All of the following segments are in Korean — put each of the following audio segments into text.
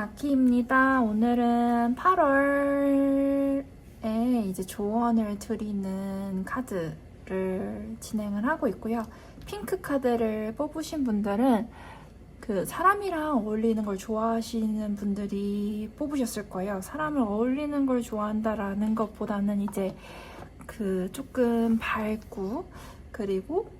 나키입니다. 오늘은 8월에 이제 조언을 드리는 카드를 진행을 하고 있고요. 핑크 카드를 뽑으신 분들은 그 사람이랑 어울리는 걸 좋아하시는 분들이 뽑으셨을 거예요. 사람을 어울리는 걸 좋아한다라는 것보다는 이제 그 조금 밝고 그리고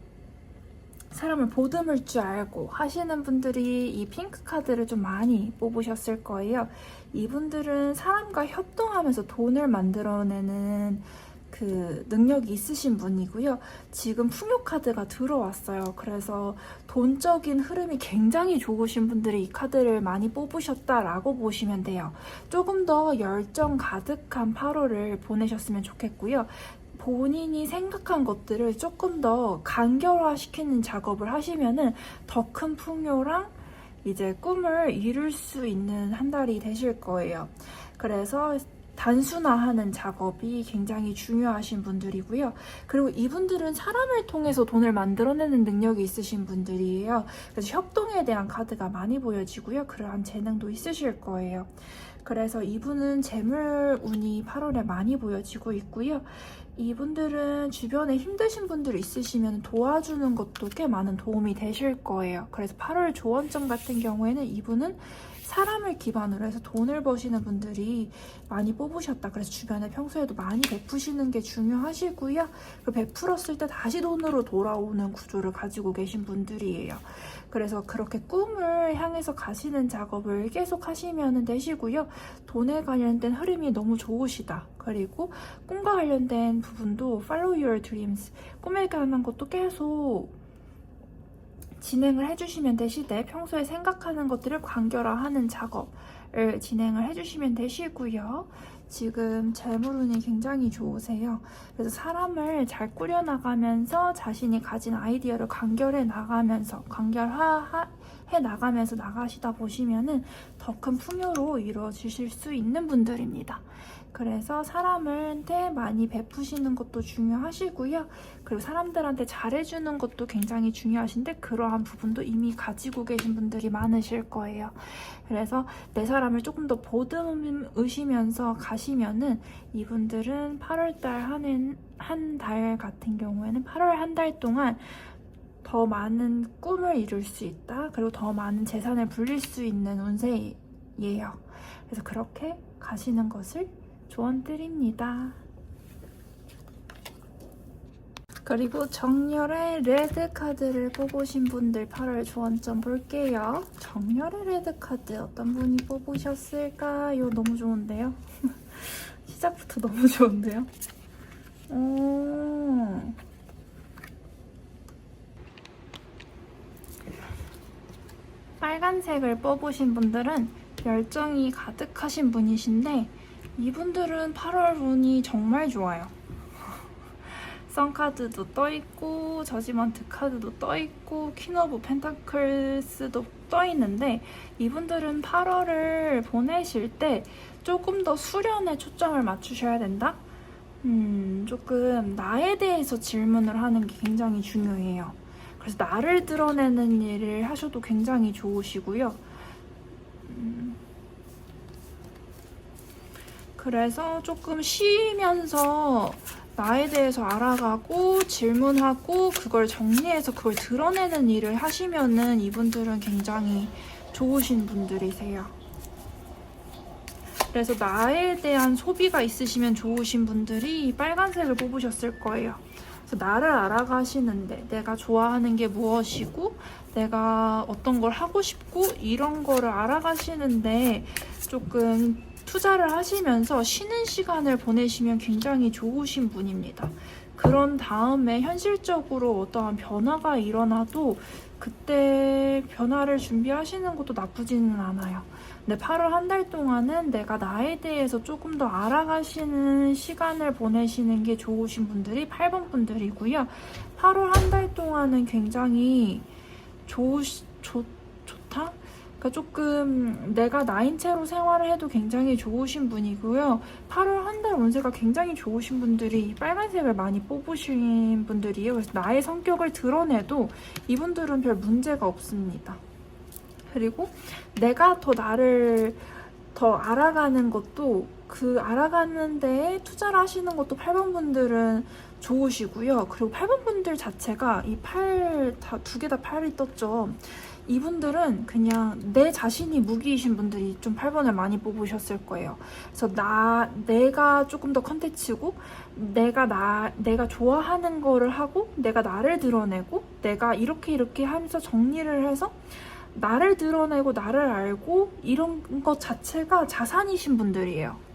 사람을 보듬을 줄 알고 하시는 분들이 이 핑크 카드를 좀 많이 뽑으셨을 거예요. 이분들은 사람과 협동하면서 돈을 만들어내는 그 능력이 있으신 분이고요. 지금 풍요 카드가 들어왔어요. 그래서 돈적인 흐름이 굉장히 좋으신 분들이 이 카드를 많이 뽑으셨다라고 보시면 돼요. 조금 더 열정 가득한 8월을 보내셨으면 좋겠고요. 본인이 생각한 것들을 조금 더 간결화시키는 작업을 하시면은 더 큰 풍요랑 이제 꿈을 이룰 수 있는 한 달이 되실 거예요. 그래서 단순화하는 작업이 굉장히 중요하신 분들이고요. 그리고 이분들은 사람을 통해서 돈을 만들어내는 능력이 있으신 분들이에요. 그래서 협동에 대한 카드가 많이 보여지고요. 그러한 재능도 있으실 거예요. 그래서 이분은 재물 운이 8월에 많이 보여지고 있고요. 이분들은 주변에 힘드신 분들 있으시면 도와주는 것도 꽤 많은 도움이 되실 거예요. 그래서 8월 조언점 같은 경우에는 이분은 사람을 기반으로 해서 돈을 버시는 분들이 많이 뽑으셨다. 그래서 주변에 평소에도 많이 베푸시는 게 중요하시고요. 그 베풀었을 때 다시 돈으로 돌아오는 구조를 가지고 계신 분들이에요. 그래서 그렇게 꿈을 향해서 가시는 작업을 계속 하시면 되시고요. 돈에 관련된 흐름이 너무 좋으시다. 그리고 꿈과 관련된 부분도 Follow Your Dreams, 꿈에 관한 것도 계속 진행을 해주시면 되시되 평소에 생각하는 것들을 간결화하는 작업을 진행을 해주시면 되시고요. 지금 재물운이 굉장히 좋으세요. 그래서 사람을 잘 꾸려나가면서 자신이 가진 아이디어를 간결해 나가면서 간결화해 나가면서 나가시다 보시면은 더 큰 풍요로 이루어지실 수 있는 분들입니다. 그래서 사람한테 많이 베푸시는 것도 중요하시고요. 그리고 사람들한테 잘해주는 것도 굉장히 중요하신데 그러한 부분도 이미 가지고 계신 분들이 많으실 거예요. 그래서 내 사람을 조금 더 보듬으시면서 가시면은 이분들은 8월달 한 달 같은 경우에는 8월 한 달 동안 더 많은 꿈을 이룰 수 있다. 그리고 더 많은 재산을 불릴 수 있는 운세예요. 그래서 그렇게 가시는 것을 조언드립니다. 그리고 정렬의 레드 카드를 뽑으신 분들 8월 조언점 볼게요. 정렬의 레드 카드 어떤 분이 뽑으셨을까요? 너무 좋은데요? 시작부터 너무 좋은데요? 빨간색을 뽑으신 분들은 열정이 가득하신 분이신데 이분들은 8월 운이 정말 좋아요. 선카드도 떠있고 저지먼트 카드도 떠있고 퀸 오브 펜타클스도 떠있는데 이분들은 8월을 보내실 때 조금 더 수련에 초점을 맞추셔야 된다? 조금 나에 대해서 질문을 하는 게 굉장히 중요해요. 그래서 나를 드러내는 일을 하셔도 굉장히 좋으시고요. 그래서 조금 쉬면서 나에 대해서 알아가고 질문하고 그걸 정리해서 그걸 드러내는 일을 하시면은 이분들은 굉장히 좋으신 분들이세요. 그래서 나에 대한 소비가 있으시면 좋으신 분들이 빨간색을 뽑으셨을 거예요. 그래서 나를 알아가시는데 내가 좋아하는 게 무엇이고 내가 어떤 걸 하고 싶고 이런 거를 알아가시는데 조금 투자를 하시면서 쉬는 시간을 보내시면 굉장히 좋으신 분입니다. 그런 다음에 현실적으로 어떠한 변화가 일어나도 그때 변화를 준비하시는 것도 나쁘지는 않아요. 근데 8월 한 달 동안은 내가 나에 대해서 조금 더 알아가시는 시간을 보내시는 게 좋으신 분들이 8번 분들이고요. 8월 한 달 동안은 굉장히 좋다? 그러니까 조금 내가 나인 채로 생활을 해도 굉장히 좋으신 분이고요. 8월 한 달 운세가 굉장히 좋으신 분들이 빨간색을 많이 뽑으신 분들이에요. 그래서 나의 성격을 드러내도 이분들은 별 문제가 없습니다. 그리고 내가 더 나를 더 알아가는 것도 그 알아가는 데에 투자를 하시는 것도 8번 분들은 좋으시고요. 그리고 8번 분들 자체가 이 두 개 다 8이 떴죠. 이분들은 그냥 내 자신이 무기이신 분들이 좀 8번을 많이 뽑으셨을 거예요. 그래서 내가 조금 더 컨텐츠고, 내가 좋아하는 거를 하고, 내가 나를 드러내고, 내가 이렇게 하면서 정리를 해서 나를 드러내고, 나를 알고, 이런 것 자체가 자산이신 분들이에요.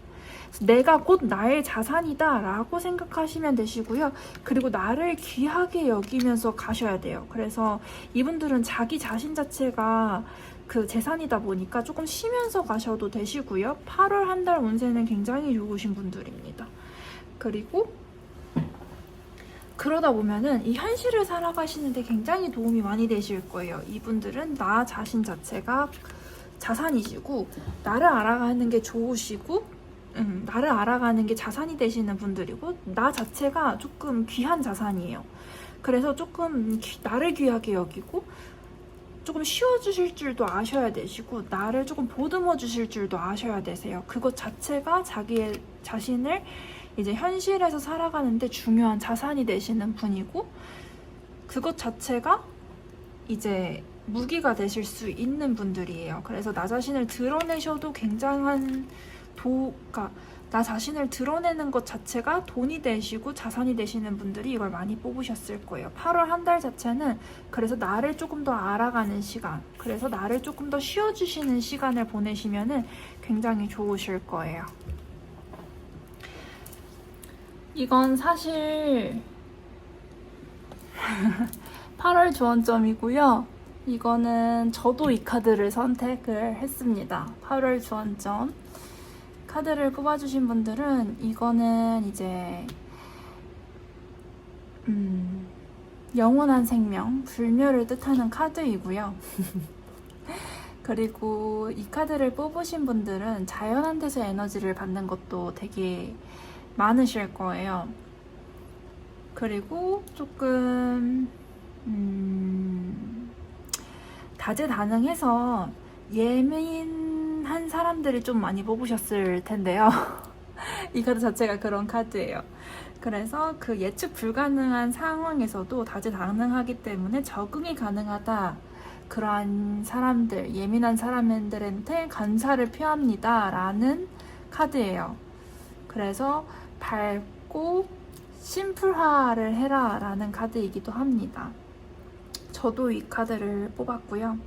내가 곧 나의 자산이다 라고 생각하시면 되시고요. 그리고 나를 귀하게 여기면서 가셔야 돼요. 그래서 이분들은 자기 자신 자체가 그 재산이다 보니까 조금 쉬면서 가셔도 되시고요. 8월 한 달 운세는 굉장히 좋으신 분들입니다. 그리고 그러다 보면은 이 현실을 살아가시는데 굉장히 도움이 많이 되실 거예요. 이분들은 나 자신 자체가 자산이시고, 나를 알아가는 게 좋으시고, 나를 알아가는 게 자산이 되시는 분들이고, 나 자체가 조금 귀한 자산이에요. 그래서 조금 나를 귀하게 여기고, 조금 쉬어주실 줄도 아셔야 되시고, 나를 조금 보듬어 주실 줄도 아셔야 되세요. 그것 자체가 자기의 자신을 이제 현실에서 살아가는데 중요한 자산이 되시는 분이고, 그것 자체가 이제 무기가 되실 수 있는 분들이에요. 그래서 나 자신을 드러내셔도 굉장한 그러니까 나 자신을 드러내는 것 자체가 돈이 되시고 자산이 되시는 분들이 이걸 많이 뽑으셨을 거예요. 8월 한 달 자체는 그래서 나를 조금 더 알아가는 시간, 그래서 나를 조금 더 쉬어주시는 시간을 보내시면은 굉장히 좋으실 거예요. 이건 사실 8월 주원점이고요. 이거는 저도 이 카드를 선택을 했습니다. 8월 주원점 카드를 뽑아주신 분들은 이거는 이제 영원한 생명, 불멸을 뜻하는 카드이고요. 그리고 이 카드를 뽑으신 분들은 자연한테서 에너지를 받는 것도 되게 많으실 거예요. 그리고 조금 다재다능해서 예민한 사람들이 좀 많이 뽑으셨을 텐데요. 이 카드 자체가 그런 카드예요. 그래서 그 예측 불가능한 상황에서도 다재다능하기 때문에 적응이 가능하다. 그러한 사람들, 예민한 사람들한테 감사를 표합니다. 라는 카드예요. 그래서 밝고 심플화를 해라 라는 카드이기도 합니다. 저도 이 카드를 뽑았고요.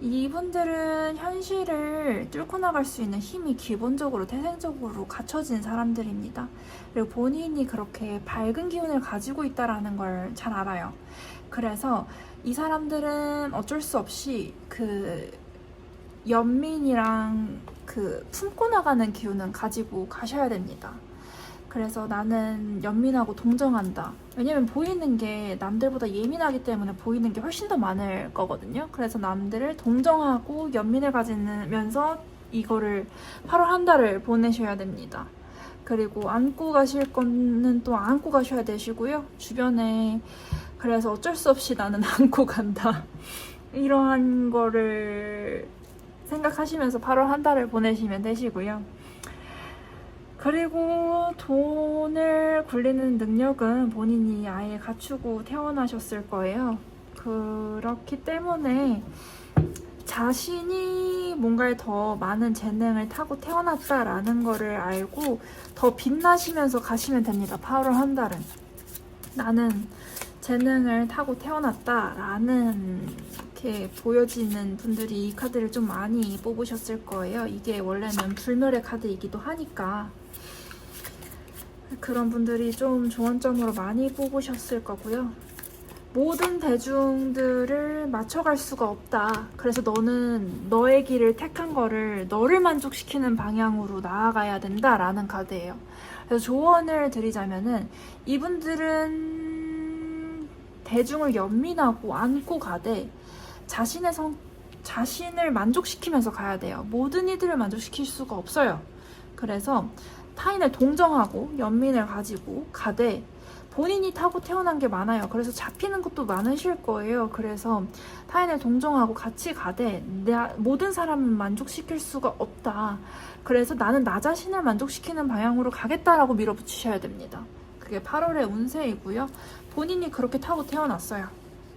이분들은 현실을 뚫고 나갈 수 있는 힘이 기본적으로 태생적으로 갖춰진 사람들입니다. 그리고 본인이 그렇게 밝은 기운을 가지고 있다는 걸 잘 알아요. 그래서 이 사람들은 어쩔 수 없이 그 연민이랑 그 품고 나가는 기운은 가지고 가셔야 됩니다. 그래서 나는 연민하고 동정한다. 왜냐면 보이는 게 남들보다 예민하기 때문에 보이는 게 훨씬 더 많을 거거든요. 그래서 남들을 동정하고 연민을 가지면서 이거를 8월 한 달을 보내셔야 됩니다. 그리고 안고 가실 거는 또 안고 가셔야 되시고요. 주변에 그래서 어쩔 수 없이 나는 안고 간다. 이러한 거를 생각하시면서 8월 한 달을 보내시면 되시고요. 그리고 돈을 굴리는 능력은 본인이 아예 갖추고 태어나셨을 거예요. 그렇기 때문에 자신이 뭔가에 더 많은 재능을 타고 태어났다라는 거를 알고 더 빛나시면서 가시면 됩니다. 8월 한 달은. 나는 재능을 타고 태어났다라는 이렇게 보여지는 분들이 이 카드를 좀 많이 뽑으셨을 거예요. 이게 원래는 불멸의 카드이기도 하니까. 그런 분들이 좀 조언점으로 많이 뽑으셨을 거고요. 모든 대중들을 맞춰갈 수가 없다. 그래서 너는 너의 길을 택한 거를 너를 만족시키는 방향으로 나아가야 된다라는 카드예요. 그래서 조언을 드리자면은 이분들은 대중을 연민하고 안고 가되 자신을 만족시키면서 가야 돼요. 모든 이들을 만족시킬 수가 없어요. 그래서 타인을 동정하고 연민을 가지고 가되 본인이 타고 태어난 게 많아요. 그래서 잡히는 것도 많으실 거예요. 그래서 타인을 동정하고 같이 가되 모든 사람을 만족시킬 수가 없다. 그래서 나는 나 자신을 만족시키는 방향으로 가겠다라고 밀어붙이셔야 됩니다. 그게 8월의 운세이고요. 본인이 그렇게 타고 태어났어요.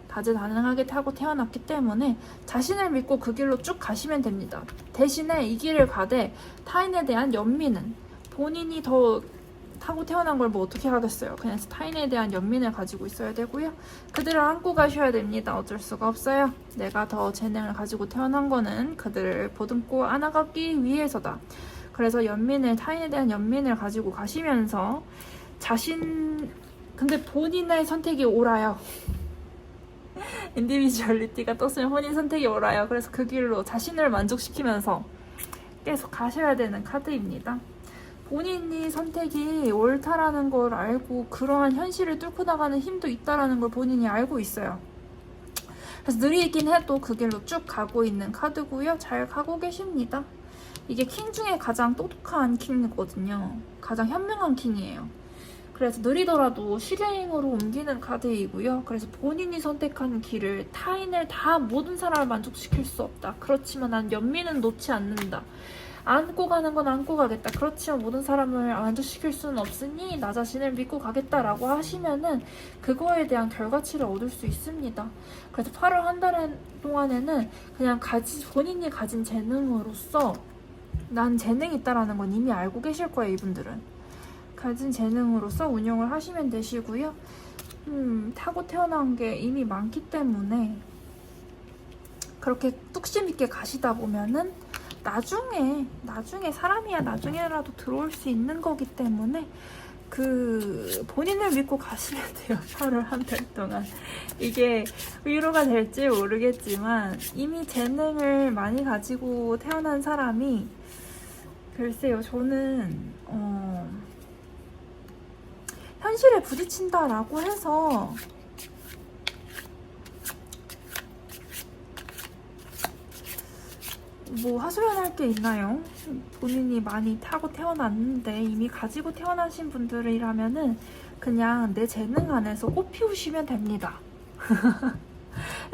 다재다능하게 타고 태어났기 때문에 자신을 믿고 그 길로 쭉 가시면 됩니다. 대신에 이 길을 가되 타인에 대한 연민은 본인이 더 타고 태어난 걸 뭐 어떻게 하겠어요. 그냥 타인에 대한 연민을 가지고 있어야 되고요. 그들을 안고 가셔야 됩니다. 어쩔 수가 없어요. 내가 더 재능을 가지고 태어난 거는 그들을 보듬고 안아가기 위해서다. 그래서 타인에 대한 연민을 가지고 가시면서 근데 본인의 선택이 옳아요. 인디비주얼리티가 떴으면 본인 선택이 옳아요. 그래서 그 길로 자신을 만족시키면서 계속 가셔야 되는 카드입니다. 본인이 선택이 옳다라는 걸 알고 그러한 현실을 뚫고 나가는 힘도 있다라는 걸 본인이 알고 있어요. 그래서 느리긴 해도 그 길로 쭉 가고 있는 카드고요. 잘 가고 계십니다. 이게 킹 중에 가장 똑똑한 킹이거든요. 가장 현명한 킹이에요. 그래서 느리더라도 실행으로 옮기는 카드이고요. 그래서 본인이 선택하는 길을 타인을 모든 사람을 만족시킬 수 없다. 그렇지만 난 연민은 놓지 않는다. 안고 가는 건 안고 가겠다. 그렇지만 모든 사람을 만족시킬 수는 없으니 나 자신을 믿고 가겠다라고 하시면은 그거에 대한 결과치를 얻을 수 있습니다. 그래서 8월 한 달 동안에는 그냥 본인이 가진 재능으로서 난 재능이 있다라는 건 이미 알고 계실 거예요. 이분들은 가진 재능으로서 운영을 하시면 되시고요. 타고 태어난 게 이미 많기 때문에 그렇게 뚝심 있게 가시다 보면은 나중에 사람이야 나중에라도 들어올 수 있는 거기 때문에 본인을 믿고 가시면 돼요. 8월 한 달 동안. 이게 위로가 될지 모르겠지만 이미 재능을 많이 가지고 태어난 사람이 글쎄요. 저는 현실에 부딪힌다라고 해서 뭐 하소연할 게 있나요? 본인이 많이 타고 태어났는데 이미 가지고 태어나신 분들이라면은 그냥 내 재능 안에서 꽃 피우시면 됩니다.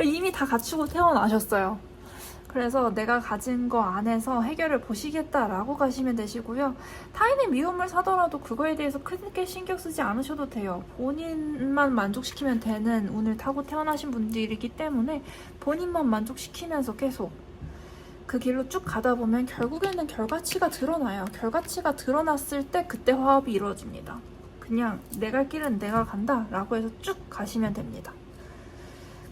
이미 다 갖추고 태어나셨어요. 그래서 내가 가진 거 안에서 해결을 보시겠다라고 가시면 되시고요. 타인의 미움을 사더라도 그거에 대해서 크게 신경 쓰지 않으셔도 돼요. 본인만 만족시키면 되는 운을 타고 태어나신 분들이기 때문에 본인만 만족시키면서 계속 그 길로 쭉 가다 보면 결국에는 결과치가 드러나요. 결과치가 드러났을 때 그때 화합이 이루어집니다. 그냥 내 갈 길은 내가 간다 라고 해서 쭉 가시면 됩니다.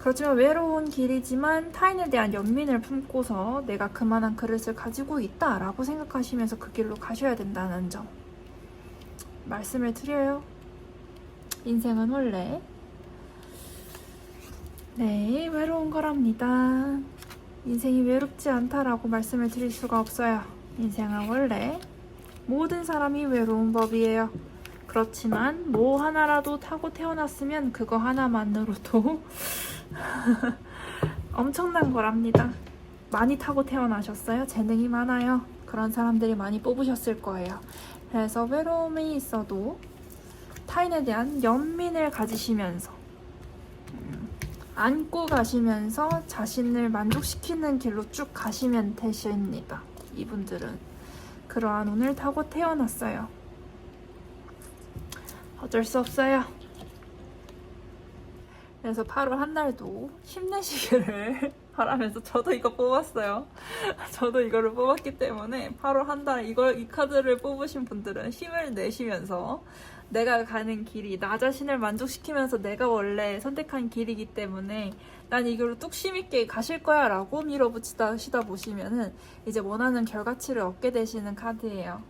그렇지만 외로운 길이지만 타인에 대한 연민을 품고서 내가 그만한 그릇을 가지고 있다 라고 생각하시면서 그 길로 가셔야 된다는 점 말씀을 드려요. 인생은 원래 외로운 거랍니다. 인생이 외롭지 않다라고 말씀을 드릴 수가 없어요. 인생은 원래 모든 사람이 외로운 법이에요. 그렇지만 뭐 하나라도 타고 태어났으면 그거 하나만으로도 엄청난 거랍니다. 많이 타고 태어나셨어요? 재능이 많아요. 그런 사람들이 많이 뽑으셨을 거예요. 그래서 외로움이 있어도 타인에 대한 연민을 가지시면서 안고 가시면서 자신을 만족시키는 길로 쭉 가시면 되십니다. 이분들은 그러한 운을 타고 태어났어요. 어쩔 수 없어요. 그래서 8월 한 달도 힘내시기를 바라면서 저도 이거 뽑았어요. 저도 이거를 뽑았기 때문에 8월 한 달 이 카드를 뽑으신 분들은 힘을 내시면서 내가 가는 길이 나 자신을 만족시키면서 내가 원래 선택한 길이기 때문에 난 이걸로 뚝심 있게 가실 거야 라고 밀어붙이다 보시면은 이제 원하는 결과치를 얻게 되시는 카드예요.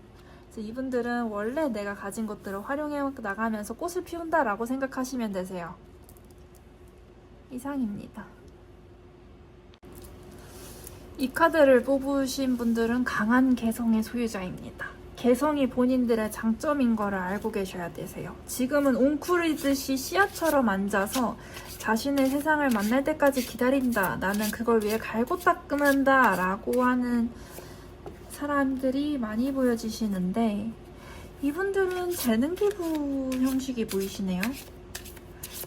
그래서 이분들은 원래 내가 가진 것들을 활용해 나가면서 꽃을 피운다 라고 생각하시면 되세요. 이상입니다. 이 카드를 뽑으신 분들은 강한 개성의 소유자입니다. 개성이 본인들의 장점인 거를 알고 계셔야 되세요. 지금은 웅크리듯이 씨앗처럼 앉아서 자신의 세상을 만날 때까지 기다린다. 나는 그걸 위해 갈고 닦는다 라고 하는 사람들이 많이 보여지시는데 이분들은 재능 기부 형식이 보이시네요.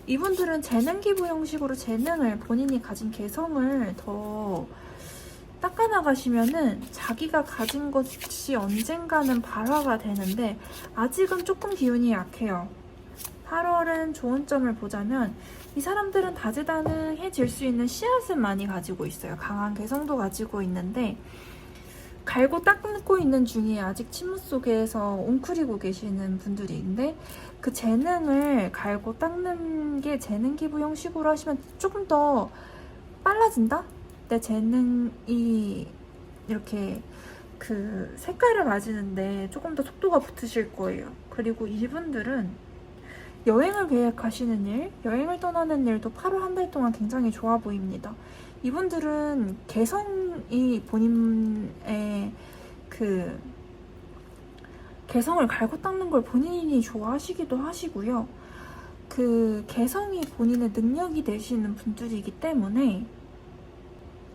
이분들은 재능 기부 형식으로 재능을, 본인이 가진 개성을 더 닦아나가시면은 자기가 가진 것이 언젠가는 발화가 되는데 아직은 조금 기운이 약해요. 8월은 좋은 점을 보자면 이 사람들은 다재다능해질 수 있는 씨앗은 많이 가지고 있어요. 강한 개성도 가지고 있는데 갈고 닦고 있는 중에 아직 침묵 속에서 웅크리고 계시는 분들인데, 그 재능을 갈고 닦는 게 재능 기부 형식으로 하시면 조금 더 빨라진다? 내 재능이 이렇게 그 색깔을 맞이는데 조금 더 속도가 붙으실 거예요. 그리고 이분들은 여행을 계획하시는 일, 여행을 떠나는 일도 8월 한 달 동안 굉장히 좋아 보입니다. 이분들은 개성이 본인의 그 개성을 갈고 닦는 걸 본인이 좋아하시기도 하시고요. 그 개성이 본인의 능력이 되시는 분들이기 때문에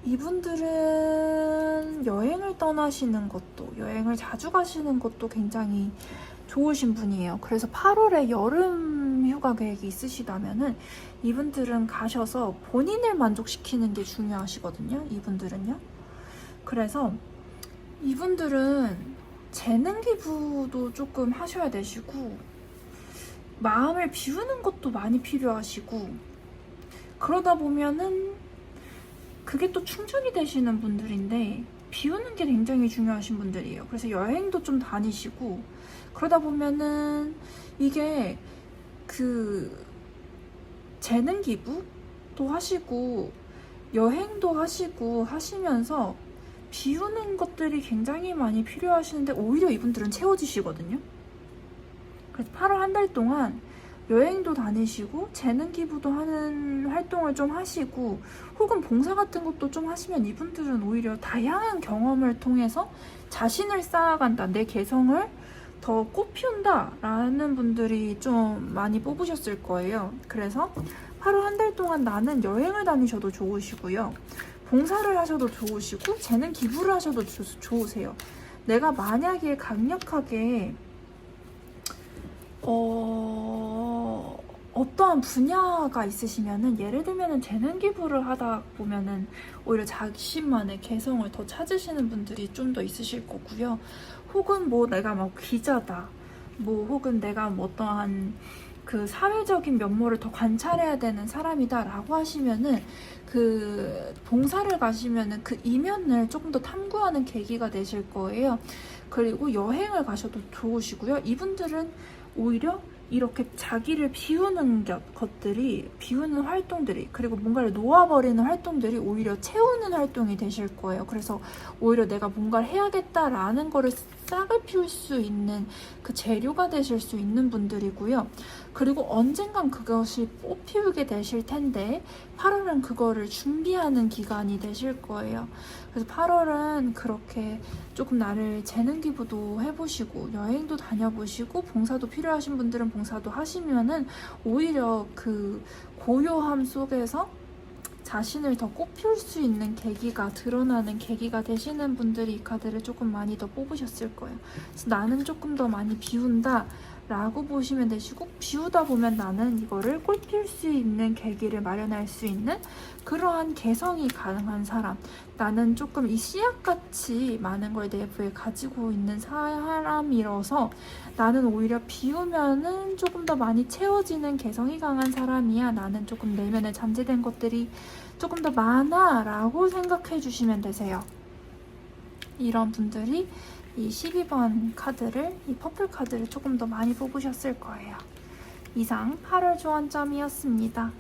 이분들은 여행을 떠나시는 것도, 여행을 자주 가시는 것도 굉장히 좋으신 분이에요. 그래서 8월에 여름 휴가 계획이 있으시다면은 이분들은 가셔서 본인을 만족시키는 게 중요하시거든요. 이분들은요. 그래서 이분들은 재능 기부도 조금 하셔야 되시고, 마음을 비우는 것도 많이 필요하시고, 그러다 보면은 그게 또 충전이 되시는 분들인데 비우는 게 굉장히 중요하신 분들이에요. 그래서 여행도 좀 다니시고, 그러다 보면은 이게 그 재능 기부도 하시고 여행도 하시고 하시면서 비우는 것들이 굉장히 많이 필요하시는데 오히려 이분들은 채워지시거든요. 그래서 8월 한 달 동안 여행도 다니시고 재능 기부도 하는 활동을 좀 하시고 혹은 봉사 같은 것도 좀 하시면 이분들은 오히려 다양한 경험을 통해서 자신을 쌓아간다, 내 개성을 더 꽃피운다 라는 분들이 좀 많이 뽑으셨을 거예요. 그래서 8월 한 달 동안 나는 여행을 다니셔도 좋으시고요, 봉사를 하셔도 좋으시고 재능 기부를 하셔도 좋으세요. 내가 만약에 강력하게 어떠한 분야가 있으시면은, 예를 들면은 재능 기부를 하다 보면은 오히려 자신만의 개성을 더 찾으시는 분들이 좀 더 있으실 거고요. 혹은 뭐 내가 막 기자다, 뭐 혹은 내가 뭐 어떠한 그 사회적인 면모를 더 관찰해야 되는 사람이다 라고 하시면은 그 봉사를 가시면은 그 이면을 조금 더 탐구하는 계기가 되실 거예요. 그리고 여행을 가셔도 좋으시고요. 이분들은 오히려 이렇게 자기를 비우는 것들이, 비우는 활동들이, 그리고 뭔가를 놓아버리는 활동들이 오히려 채우는 활동이 되실 거예요. 그래서 오히려 내가 뭔가를 해야겠다라는 거를 싹을 피울 수 있는 그 재료가 되실 수 있는 분들이고요. 그리고 언젠간 그것이 꽃피우게 되실 텐데 8월은 그거를 준비하는 기간이 되실 거예요. 그래서 8월은 그렇게 조금 나를 재능 기부도 해보시고 여행도 다녀보시고 봉사도 필요하신 분들은 봉사도 하시면은 오히려 그 고요함 속에서 자신을 더 꽃피울 수 있는 계기가, 드러나는 계기가 되시는 분들이 이 카드를 조금 많이 더 뽑으셨을 거예요. 그래서 나는 조금 더 많이 비운다 라고 보시면 되시고, 비우다 보면 나는 이거를 꽃 피울 수 있는 계기를 마련할 수 있는 그러한 개성이 가능한 사람, 나는 조금 이 씨앗같이 많은 걸 내부에 가지고 있는 사람이라서 나는 오히려 비우면은 조금 더 많이 채워지는 개성이 강한 사람이야, 나는 조금 내면에 잠재된 것들이 조금 더 많아 라고 생각해 주시면 되세요. 이런 분들이 이 12번 카드를, 이 퍼플 카드를 조금 더 많이 뽑으셨을 거예요. 이상 8월 조언점이었습니다.